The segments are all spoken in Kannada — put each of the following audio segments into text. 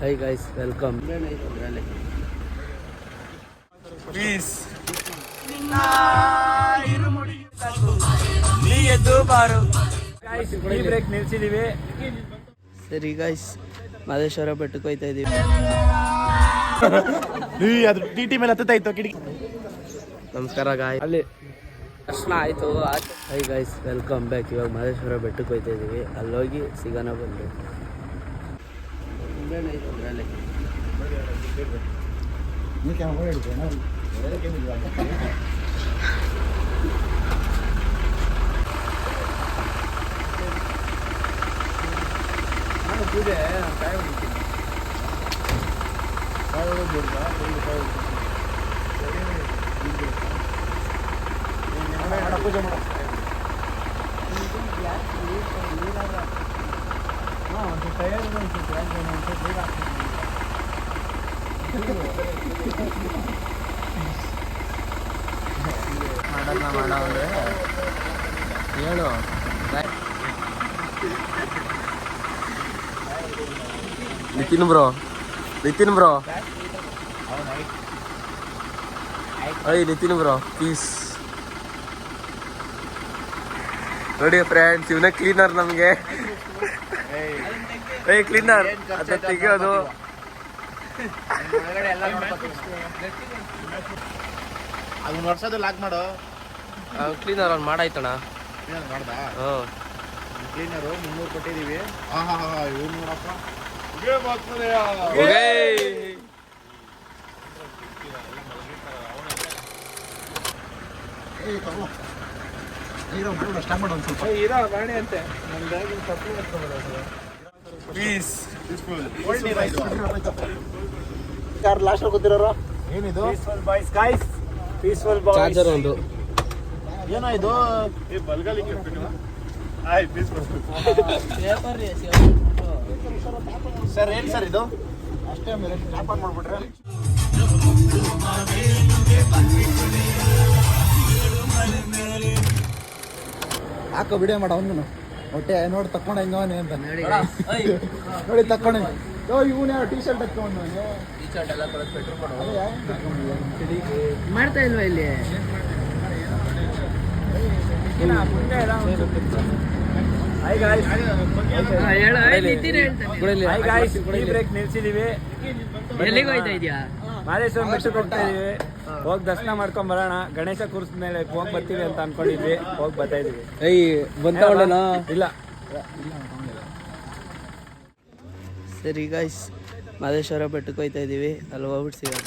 Hi guys, welcome. Peace. ಈ ಬ್ರೇಕ್ ನಿಲ್ಸಿದೀವಿ. ಸರಿ ಗೈಸ್, ಮಾದೇಶ್ವರ ಬೆಟ್ಟಕ್ಕೆ ಹೋಯ್ತಾ ಇದೀವಿ. ಅದು ಟಿಟಿ ಮೇಲೆ ಹತ್ತುತ್ತಾ ಇತ್ತು ಕಿಟಕಿ. ನಮಸ್ಕಾರ ಗಾಯ್. ಅಲ್ಲಿ ದರ್ಶನ ಆಯ್ತು. High guys, welcome back. ಇವಾಗ ಮಾದೇಶ್ವರ ಬೆಟ್ಟಕ್ಕೆ ಹೋಯ್ತಾ ಇದೀವಿ. ಅಲ್ಲೋಗಿ ಸಿಗೋಣ ಬಂದು. ಪೂಜೆ ಪೂಜೆ ಮಾಡ ಮಾಡಂದ್ರೆ ಹೇಳು. ನಿತಿನ್ ಬ್ರೋ ಅಯ್ಯ ನಿತಿನ್ ಬ್ರೋ ಪೀಸ್ ನೋಡಿ ಫ್ರೆಂಡ್ಸ್, ಇವನೇ ಕ್ಲೀನರ್ ನಮಗೆ. ಕ್ಲೀನರ್ ಅದ ತೆಗಿಯೋದು. ಅದನ್ನ ವರ್ಷದ ಲಾಕ್ ಮಾಡು. ಕ್ಲೀನರ್ ಅವ್ನು ಮಾಡಾಯ್ತಣ್ಣ. ಮಾಡ್ದಾ? ಹಾಂ, ಕ್ಲೀನರು 300 ಕೊಟ್ಟಿದ್ದೀವಿ. ಇವ್ರು ನೋಡಪ್ಪ. ಲಾಸ್ಟ್ ಗೊತ್ತಿರೋರು ಏನಿದು? ಚಾರ್ಜರ್ ಒಂದು ಏನೋ ಇದು ಸರ್. ಏನು ಸರ್ ಇದು? ಅಷ್ಟೇ ಮೇಲೆ ಟ್ಯಾಪ್ ಆನ್ ಮಾಡ್ಬಿಟ್ರೆ ಹಾಕೋ ವಿಡಿಯೋ ಮಾಡ. ಅವನು ಹೊಟ್ಟೆ ನೋಡಿ ತಕ್ಕೊಂಡ ಹಿಂಗವನೇ ಅಂತ ನೋಡಿ ತಕ್ಕೊಂಡ. ಇವನು ಯಾವ ಟೀ ಶರ್ಟ್ ಹಾಕೊಂಡು ಮಾಡ್ತಾ ಇಲ್ವಾ ಇಲ್ಲಿ? ಬ್ರೇಕ್ ನಿಲ್ಸಿದೀವಿ. ಎಲ್ಲಿಗೆ ಹೋಯ್ತಾ ಇದೀಯಾ? ಮಾದೇಶ್ವರ ಬೆಟ್ಟಕ್ಕೆ ಹೋಗ್ತಾ ಇದೀವಿ. ಹೋಗಿ ದರ್ಶನ ಮಾಡ್ಕೊಂಡ್ ಬರೋಣ. ಗಣೇಶ ಕೂರ್ಸ್ ಮೇಲೆ ಹೋಗಿ ಬರ್ತೀವಿ ಅಂತ ಅನ್ಕೊಂಡಿದ್ವಿ. ಹೋಗಿ ಬರ್ತಾ ಇದೀವಿ. ಇಲ್ಲ ಸರಿ ಗೈಸ್, ಮಾದೇಶ್ವರ ಬೆಟ್ಟಕ್ಕೆ ಹೋಯ್ತಾ ಇದೀವಿ. ಅಲ್ಲಿ ಹೋಗ್ಬಿಟ್ಟು ಸಿಗೋಣ.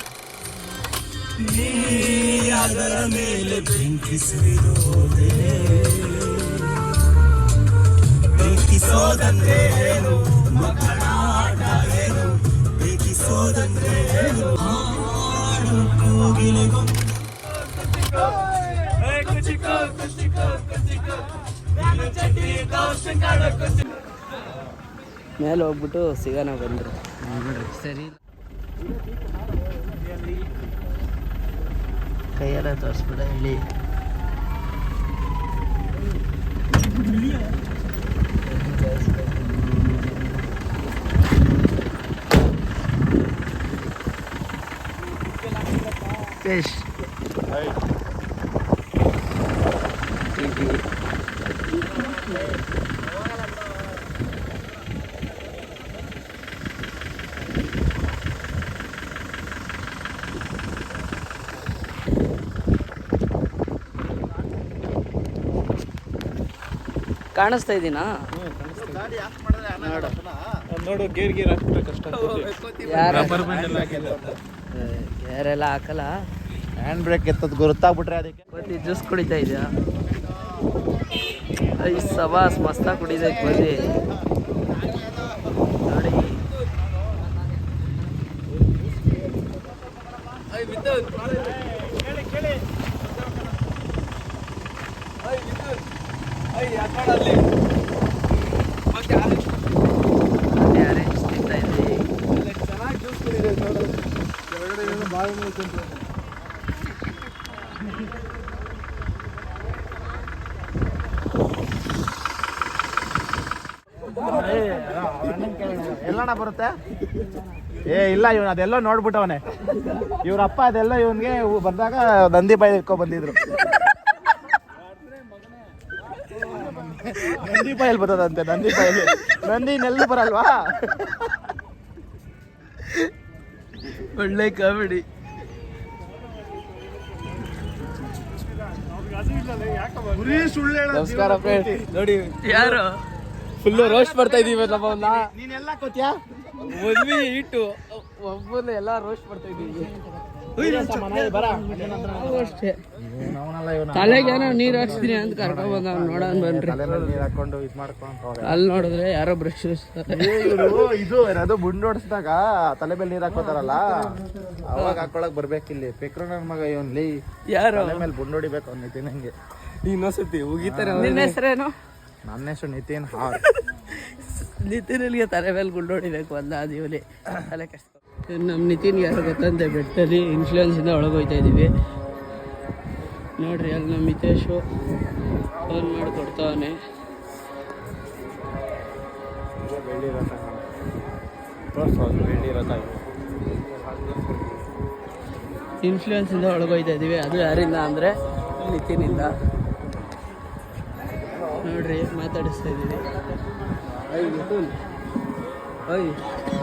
ಮೇಲೆ ಹೋಗ್ಬಿಟ್ಟು ಸಿಗೋಣ ಬಂದ್ರು. ಸರಿ, ಕೈಯೆಲ್ಲ ತೋರಿಸ್ಬಿಡ ಇಲ್ಲಿ. ಫಿಶ್ ಕಾಣಿಸ್ತಾ ಇದ್ದೀನಾ? ನೋಡು, ಗೇರ್ ಹಾಕ್ಬೇಕಷ್ಟ. ಯಾರೆಲ್ಲ ಹಾಕಲ್ಲ. ಹ್ಯಾಂಡ್ ಬ್ರೇಕ್ ಎತ್ತದ್ ಗೊತ್ತಾಗ್ಬಿಟ್ರೆ ಅದಕ್ಕೆ. ಜ್ಯೂಸ್ ಕುಡಿತಾ ಇದೆಯಾ? ಸವಾಸ್ ಮಸ್ತಾಗಿ ಕುಡಿದೈತೆ ಬದಿ ನೋಡಿ. ಆರೆಂಜ್ ತಿಂತಾ ಇದ್ವಿ. ಚೆನ್ನಾಗಿ ಜ್ಯೂಸ್ ಕುಡಿದೆ ನೋಡು. ಬಾಯಿ ಎಲ್ಲಣ್ಣ ಬರುತ್ತೆ? ಇಲ್ಲ ಇವನು ಅದೆಲ್ಲ ನೋಡ್ಬಿಟ್ಟವನೆ. ಇವ್ರಪ್ಪ ಅದೆಲ್ಲ ಇವನ್ಗೆ ಬಂದಾಗ ನಂದಿ ಬಾಯಿ ಇಟ್ಕೊ ಬಂದಿದ್ರು. ನಂದಿ ಬಾಯಲ್ಲಿ ಬರ್ತದಂತೆ. ನಂದಿ ಬಾಯಲ್ಲಿ ನಂದಿ ನೆಲ್ಲಿ ಬರಲ್ವಾ? ಒಳ್ಳೆ ಕಾಮಿಡಿ. ನಮಸ್ಕಾರ ನೋಡಿ, ಯಾರು ಫುಲ್ಲು ರೋಸ್ಟ್ ಮಾಡ್ತಾ ಇದೀವಿ ನಮ್ಮನ್ನ. ನೀನೆಲ್ಲ ಕೂತ್ಯಾ? ಮದ್ವೆ ಇಟ್ಟು ಒಬ್ಬನ ಎಲ್ಲ ರೋಸ್ಟ್ ಮಾಡ್ತಾ ಇದೀವಿ. ಅಷ್ಟೇ ತಲೆಗೇನೋ ನೀರ್ ಹಾಕ್ಸ್ತೀನಿ ಅಂತ ಕರ್ಕೊಂಡ್ ಬಂದ ನೋಡೋಣ ಬನ್ರಿ. ಹಾಕೊಂಡು ಇದು ಮಾಡ್ಕೊಂಡು ಅಲ್ಲಿ ನೋಡಿದ್ರೆ ಯಾರೋ ಬ್ರಷ್ ಇದು ಏನದು ಬುಂಡ್ ಹೊಡ್ಸ್ದಾಗ ತಲೆ ಮೇಲೆ ನೀರ್ ಹಾಕೋತಾರಲ್ಲ, ಅವಾಗ ಹಾಕೊಳಕ್ ಬರ್ಬೇಕಿಲ್ಲಿ. ಪೆಕ್ರು ನನ್ ಮಗ ಇವನ್ಲಿ ಯಾರು ತಲೆ ಮೇಲೆ ಬುಂಡ್ ಹೊಡಿಬೇಕು ಅವ್ನು ನಿತಿನ್ ಹಂಗೆ. ಇನ್ನೊಂದ್ಸತಿ ಹೋಗಿತಾರೆ. ನಿನ್ನ ಹೆಸರೇನು? ನನ್ನ ಹೆಸರು ನಿತಿನ್ ಹಾರ್. ನಿತಿನ್ಗೆ ತಲೆ ಮೇಲೆ ಗುಂಡು ಹೊಡಿಬೇಕು ಅಂದ ಅದೀವಲಿ ತಲೆ ಕಷ್ಟ. ನಮ್ಮ ನಿತಿನ್ಗೆ ಯಾರು ಗೊತ್ತಂತೆ ಬೆಟ್ಟಲ್ಲಿ ಇನ್ಫ್ಲೂಯೆನ್ಸಿಂದ ಒಳಗೋಯ್ತಾ ಇದ್ದೀವಿ ನೋಡ್ರಿ. ಅಲ್ಲಿ ನಮ್ಮ ಮಿತೇಶು ಫೋನ್ ಮಾಡಿ ಕೊಡ್ತಾವನೆ. ಇನ್ಫ್ಲೂಯೆನ್ಸಿಂದ ಒಳಗೋಯ್ತಾ ಇದ್ದೀವಿ. ಅದು ಯಾರಿಂದ ಅಂದರೆ ನಿತಿನಿಂದ. ನೋಡ್ರಿ ಮಾತಾಡಿಸ್ತಾ ಇದ್ದೀವಿ. ಓಯ್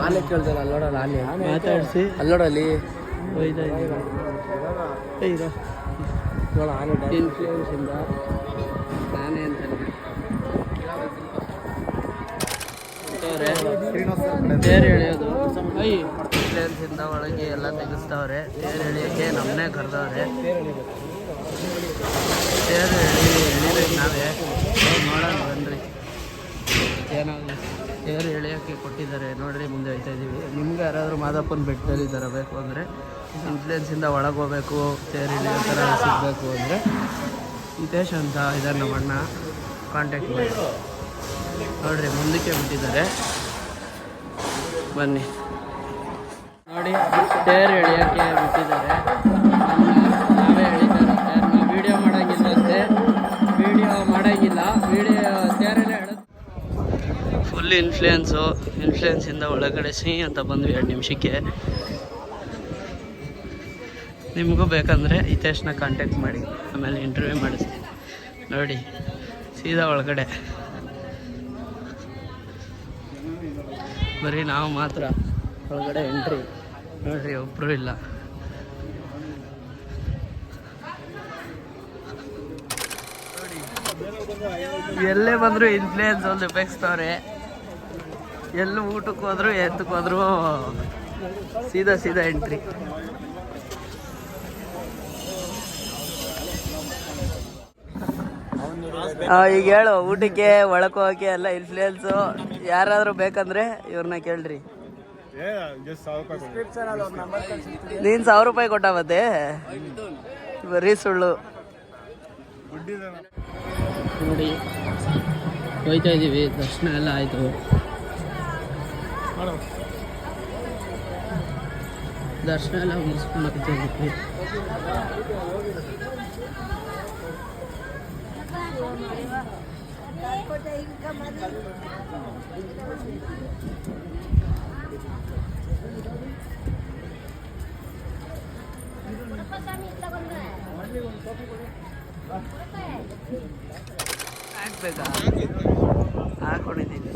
ಆನೆ ಕೇಳ್ದಲ್ಲ, ಅಲ್ಲೋಡಲ್ಲ ಆನೆ ಮಾತಾಡಿಸಿ ಅಲ್ಲೋಡಲ್ಲಿ ಒಯ್ತಾ ಇದ್ದೀವಿ. ನೋಡ ಆನೆ ಇನ್ಫ್ಲೂಯೆನ್ಸಿಂದ ನಾನೇ ಅಂತ ತೇರು ಎಳೆಯೋದು. ಇನ್ಫ್ಲೂಯೆನ್ಸಿಂದ ಒಳಗೆ ಎಲ್ಲ ತೆಗೆಸ್ತವ್ರೆ. ತೇರು ಎಳೆಯೋಕ್ಕೆ ನಮ್ಮನ್ನೇ ಕರೆದವ್ರೆ. ತೇರು ಎಳಿಬೇಕು ನಾವೇ. ನೋಡೋಣ ಬನ್ರಿ ಏನಾದ್ರು. ತೇರು ಎಳೆಯೋಕ್ಕೆ ಕೊಟ್ಟಿದ್ದಾರೆ ನೋಡ್ರಿ. ಮುಂದೆ ಹೋಗ್ತಾ ಇದ್ದೀವಿ. ನಿಮ್ಗೆ ಯಾರಾದರೂ ಮಾದಪ್ಪನ ಬೆಟ್ಟದಲ್ಲಿ ತರಬೇಕು ಅಂದರೆ, ಇನ್ಫ್ಲೂಯೆನ್ಸಿಂದ ಒಳಗೆ ಹೋಗ್ಬೇಕು, ತೇರು ಎಳೆಯೋ ಥರ ಸಿಗಬೇಕು ಅಂದರೆ ಹಿತೇಶ್ ಅಂತ ಇದ್ದಾರೆ ನಮ್ಮ ಅಣ್ಣ, ಕಾಂಟ್ಯಾಕ್ಟ್ ಮಾಡಿ. ನೋಡ್ರಿ ಮುಂದಕ್ಕೆ ಬಿಟ್ಟಿದ್ದಾರೆ, ಬನ್ನಿ ನೋಡಿ. ತೇರು ಎಳೆಯೋಕ್ಕೆ ಬಿಟ್ಟಿದ್ದಾರೆ. ನಾವೇ ಎಳಿತಾರೆ ತೇರು. ನಾವು ವೀಡಿಯೋ ಮಾಡೋಂಗಿಲ್ಲ ಅಂತೆ. ವೀಡಿಯೋ ತೇರೆಲ್ಲ ಎಳೆದು ಫುಲ್ ಇನ್ಫ್ಲೂಯೆನ್ಸಿಂದ ಒಳಗಡೆ ಅಂತ ಬಂದ್ವಿ 2 ನಿಮಿಷಕ್ಕೆ. ನಿಮಗೂ ಬೇಕಂದರೆ ಹಿತೇಶ್ನ ಕಾಂಟ್ಯಾಕ್ಟ್ ಮಾಡಿ, ಆಮೇಲೆ ಇಂಟರ್ವ್ಯೂ ಮಾಡಿಸ್ತೀನಿ. ನೋಡಿ ಸೀದಾ ಒಳಗಡೆ ಬರೀ ನಾವು ಮಾತ್ರ ಒಳಗಡೆ ಎಂಟ್ರಿ. ನೋಡ್ರಿ ಒಬ್ಬರು ಇಲ್ಲ. ಎಲ್ಲೇ ಬಂದರೂ ಇನ್ಫ್ಲೂಯೆನ್ಸ್ ಒಂದು ಉಪಯೋಗಿಸ್ತವ್ರೆ. ಎಲ್ಲೂ ಊಟಕ್ಕೆ ಹೋದ್ರು ಎತ್ತಕ್ಕೆ ಹೋದ್ರು ಸೀದಾ ಎಂಟ್ರಿ. ಈಗ ಹೇಳು, ಊಟಕ್ಕೆ ಒಳಕ್ಕೆ ಹೋಗಕ್ಕೆ ಎಲ್ಲ ಇನ್ಫ್ಲೂಯೆನ್ಸು. ಯಾರಾದರೂ ಬೇಕಂದ್ರೆ ಇವ್ರನ್ನ ಕೇಳ್ರಿ. ನೀನು 1000 ರೂಪಾಯಿ ಕೊಟ್ಟ ಮತ್ತೆ ಬರೀ ಸುಳ್ಳು. ನೋಡಿ ಹೋಯ್ತಾ ಇದ್ದೀವಿ. ದರ್ಶನ ಎಲ್ಲ ಆಯಿತು. ದರ್ಶನ ಎಲ್ಲ ಮುಗಿಸ್ಕೊಂಡು ಹೋಗ್ತಾ ಇದ್ದೀವಿ. ಹಾಕ್ಬೇಕಾ? ಹಾಕೊಂಡಿದ್ದೀನಿ.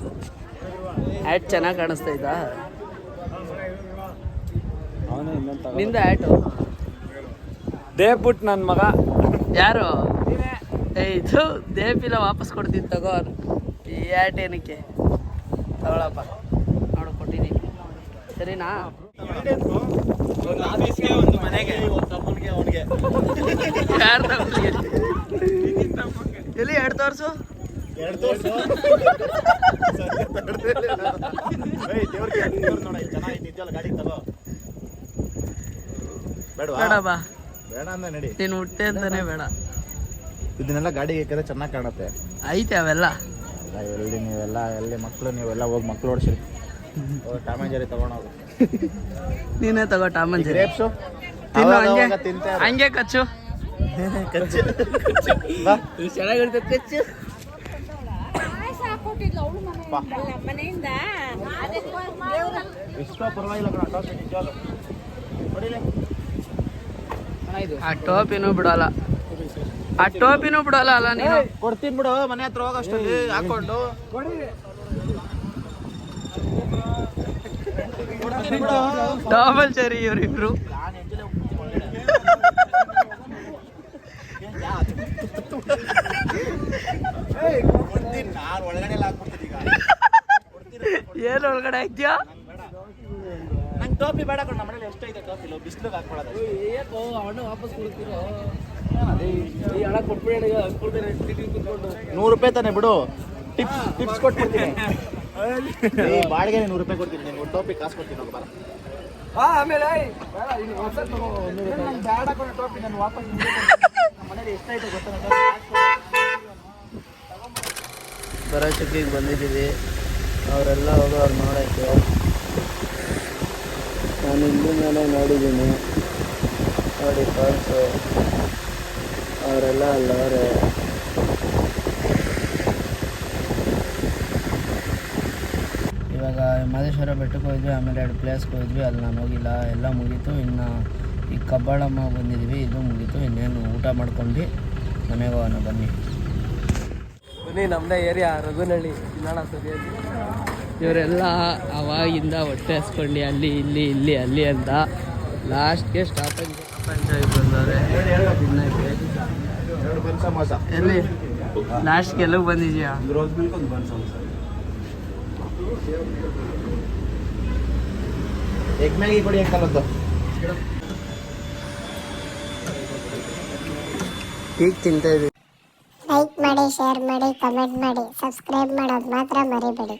ಹ್ಯಾಟ್ ಚೆನ್ನಾಗಿ ಕಾಣಿಸ್ತಾ ಇದ್ದಾ? ನಿಂದ ಹ್ಯಾಟು ದೇವ್ಬಿಟ್ಟು ನನ್ನ ಮಗ. ಯಾರು? ಇದು ದೇಪಿಲ್ಲ, ವಾಪಸ್ ಕೊಡ್ತೀನಿ ತಗೋ. ಈ ಹ್ಯಾಟ್ ಏನಕ್ಕೆ? ತಗೊಳಪ್ಪ, ನೋಡು ಕೊಟ್ಟಿದ್ದೀನಿ. ಸರಿನಾ? ಯಾರು ತಗೊಂಡಿಗೆ? ಎಲ್ಲಿ 2 ತೋರ್ಸು. ಬೇಡ ಬಾ, ಬೇಡ ಅಂದ ನಡಿ. ನೀನು ಹುಟ್ಟೆ ಅಂತಾನೆ ಬೇಡ. ಇದನ್ನೆಲ್ಲ ಗಾಡಿಗೆ ಹಾಕಿದ್ರೆ ಚೆನ್ನಾಗಿ ಕಾಣುತ್ತೆ. ಐತೆ ಅವೆಲ್ಲ. ಎಲ್ಲಿ ನೀವೆಲ್ಲ ಎಲ್ಲಿ ಮಕ್ಕಳು ನೀವೆಲ್ಲ ಹೋಗಿ ಮಕ್ಕಳು ಓಡಿಸಿ ಟಾಮ್ ಆ್ಯಂಡ್ ಜೆರ್ರಿ ತಗೊಂಡೋಗು. ನೀನೇ ತಗೋ ಟಾಮ್ ಆ್ಯಂಡ್ ಜೆರ್ರಿ. ಗ್ರೇಪ್ಸು ಹಂಗೆ ಕಚ್ಚು. ಚೆನ್ನಾಗಿರ್ತದೆ ಕಚ್ಚು. ಮನೆಯಿಂದ ಎಷ್ಟೋ ಪರವಾಗಿಲ್ಲ ಕಣ ಟಾಪ್ ನಿಜಾಲು ಹೊಡಿಲೆ ಆ ಟೋಪಿನೂ ಬಿಡಲ್ಲ, ಆ ಟೋಪಿನೂ ಬಿಡಲ್ಲ ಅಲ್ಲ ನೀನು. ಕೊಡ್ತೀನಿ ಬಿಡು, ಮನೆ ಹತ್ರ ಹೋಗೋಷ್ಟಲ್ಲಿ ಹಾಕೊಂಡು ಕೊಡ್ತೀನಿ ಬಿಡು. ಡಬಲ್ ಚರಿ ಇವರಿಬ್ರು. ನಾನು ಒಳಗಡೆ ಹಾಕ್ಬಿಡ್ತೀನಿ ಈಗ. ಏನು ಒಳಗಡೆ ಹಾಕ್ತೀಯಾ? ನಂಗೆ ಟೋಪಿ ಬೇಡ ಕಣ, ನಮ್ಮ ಮನೇಲಿ ಎಷ್ಟೈತೆ ಟೋಪಿ ಬಿಸಿಲಿಗೆ ಹಾಕ್ಕೊಳ್ಳೋದು. ಅವನು ವಾಪಸ್ ಕೊಡ್ತೀರೋ? 100 ರೂಪಾಯಿ ತಾನೆ ಬಿಡು, ಟಿಪ್ಸ್ ಕೊಟ್ಬಿಡ್ತೀನಿ. ಬಾಡಿಗೆ 100 ರೂಪಾಯಿ ಕೊಡ್ತೀನಿ, ನಿನ್ಗೆ ಟೋಪಿ ಕಾಸು ಕೊಡ್ತೀನಿ. ಹೋಗಿ ಬರ. ಆಮೇಲೆ ಬೇಡ ಕಣ ಟೋಪಿ, ನಾನು ವಾಪಸ್ ನಮ್ಮ ಮನೇಲಿ ಎಷ್ಟೈತೆ ಗೊತ್ತಾ? ಬರೋಚಕ್ಕಿಗೆ ಬಂದಿದ್ದೀವಿ, ಅವರೆಲ್ಲ ಹೋಗೋರು ನೋಡೋಕ್ಕೆ. ನಾನು ಇಲ್ಲಿಂದಲೇ ನೋಡಿದ್ದೀನಿ ನೋಡಿ ಫಾಲ್ಸು, ಅವರೆಲ್ಲ ಅಲ್ಲವರೆ. ಇವಾಗ ಮಹದೇಶ್ವರ ಬೆಟ್ಟಕ್ಕೆ ಹೋದ್ವಿ, ಆಮೇಲೆ 2 ಪ್ಲೇಸ್ಗೆ ಹೋದ್ವಿ, ಅಲ್ಲಿ ನಾನು ಹೋಗಿಲ್ಲ, ಎಲ್ಲ ಮುಗೀತು. ಇನ್ನು ಈಗ ಕಬ್ಬಾಳಮ್ಮ ಬಂದಿದ್ವಿ, ಇದು ಮುಗೀತು. ಇನ್ನೇನು ಊಟ ಮಾಡ್ಕೊಂಡು ಮನೆಗೆ ಹೋಗೋಣ ಬನ್ನಿ. ನಮ್ಮದೇ ಏರಿಯಾ ರಘುನಹಳ್ಳಿ ತಿನ್ನೋಣ ಸರಿಯಾಗಿ. ಇವರೆಲ್ಲ ಅವಾಗಿಂದ ಹೊಟ್ಟೆ ಹಸ್ಕೊಂಡು ಅಲ್ಲಿ ಇಲ್ಲಿ ಇಲ್ಲಿ ಅಲ್ಲಿ ಅಂತ ಲಾಸ್ಟ್ಗೆ ಸ್ಟಾಪೇಜ್ ಬಂದವ್ರೆ ತಿನ್ನಕ್ಕೆ. ಎಲ್ಲಿ ಲಾಸ್ಟ್ಗೆ ಎಲ್ಲೂ ಬಂದಿದ್ಯಾ? ಎಗ್ ಮ್ಯಾಗಿ ಕೊಡಿ ಅಂಕಲದ್ದು. ಈಗ ತಿಂತಾ ಇದ್ದೀವಿ. ಲೈಕ್ ಮಾಡಿ, ಶೇರ್ ಮಾಡಿ, ಕಮೆಂಟ್ ಮಾಡಿ, ಸಬ್ಸ್ಕ್ರೈಬ್ ಮಾಡೋದು ಮಾತ್ರ ಮರಿಬೇಡಿ.